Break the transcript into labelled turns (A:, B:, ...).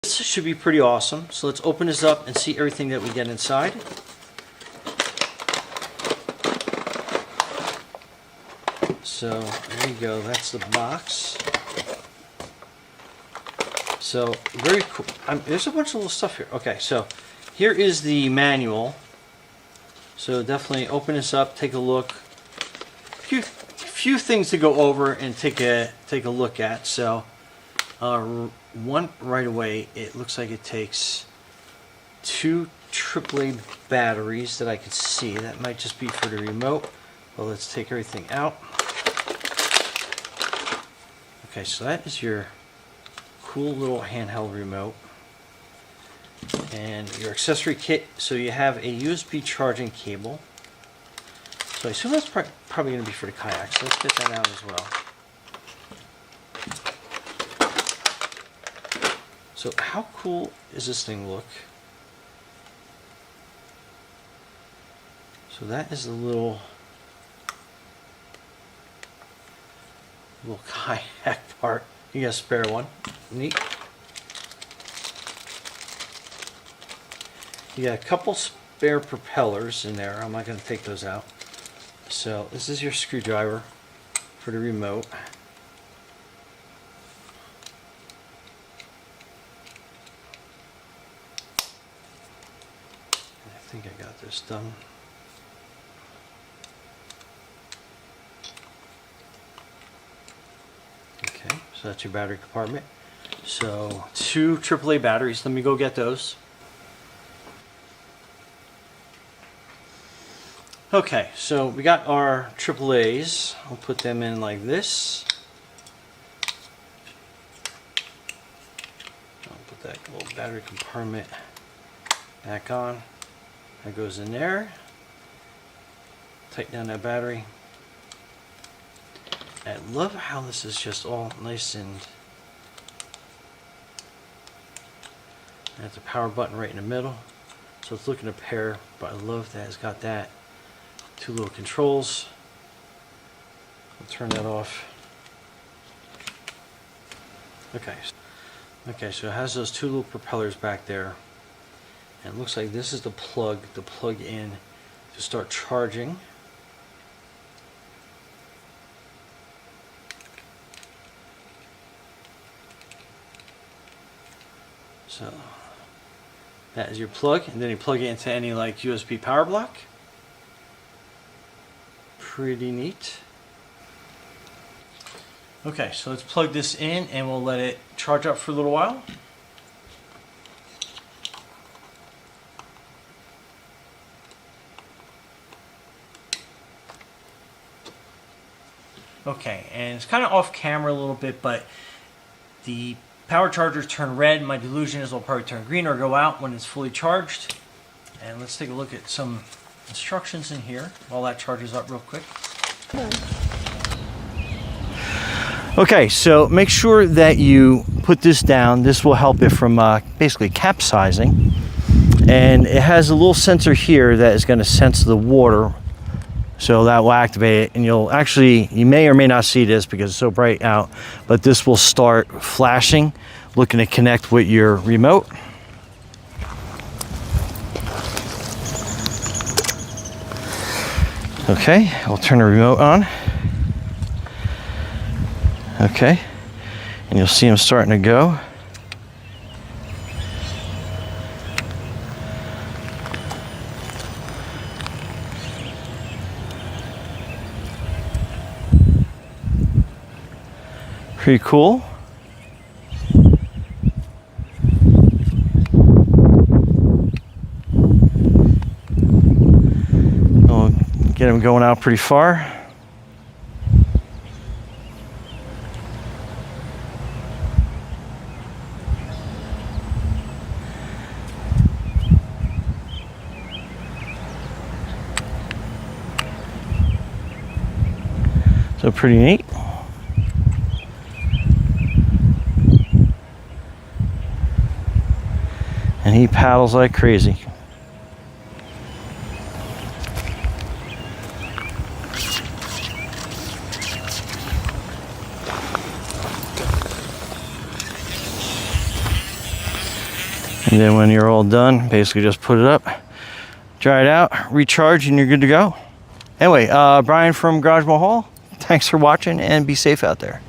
A: This should be pretty awesome. So let's open this up and see everything that we get inside. So there you go, that's the box. So very cool. There's a bunch of little stuff here. Okay, so here is the manual. So definitely open this up, take a look. Few things to go over and take a look at. So one right away, it looks like it takes 2 AAA batteries that I can see. That might just be for the remote. Well, let's take everything out. Okay, so that is your cool little handheld remote. And your accessory kit, so you have a USB charging cable. So I assume that's probably going to be for the kayak, so let's get that out as well. So how cool does this thing look? So that is the little kayak part. You got a spare one. Neat. You got a couple spare propellers in there. I'm not going to take those out. So this is your screwdriver for the remote. I think I got this done. Okay, so that's your battery compartment. So 2 AAA batteries. Let me go get those. Okay, so we got our AAAs. I'll put them in like this. I'll put that little battery compartment back on. That goes in there. Tighten down that battery. I love how this is just all nice and that's the power button right in the middle. So it's looking a pair, but I love that it's got that. 2 little controls. I'll turn that off. Okay, so it has those 2 little propellers back there. And it looks like this is the plug to plug in to start charging. So that is your plug, and then you plug it into any like USB power block. Pretty neat. Okay, so let's plug this in and we'll let it charge up for a little while. Okay, and it's kind of off camera a little bit, but the power chargers turn red. My delusion is they'll probably turn green or go out when it's fully charged. And let's take a look at some instructions in here while that charges up real quick. Okay, so make sure that you put this down. This will help it from basically capsizing. And it has a little sensor here that is going to sense the water. So that will activate it, and you may or may not see this because it's so bright out, but this will start flashing, looking to connect with your remote. Okay, I'll turn the remote on. Okay, and you'll see them starting to go. Pretty cool. We'll get them going out pretty far. So pretty neat. And he paddles like crazy. And then when you're all done, basically just put it up, dry it out, recharge, and you're good to go. Anyway, Brian from Garage Mall Hall, thanks for watching and be safe out there.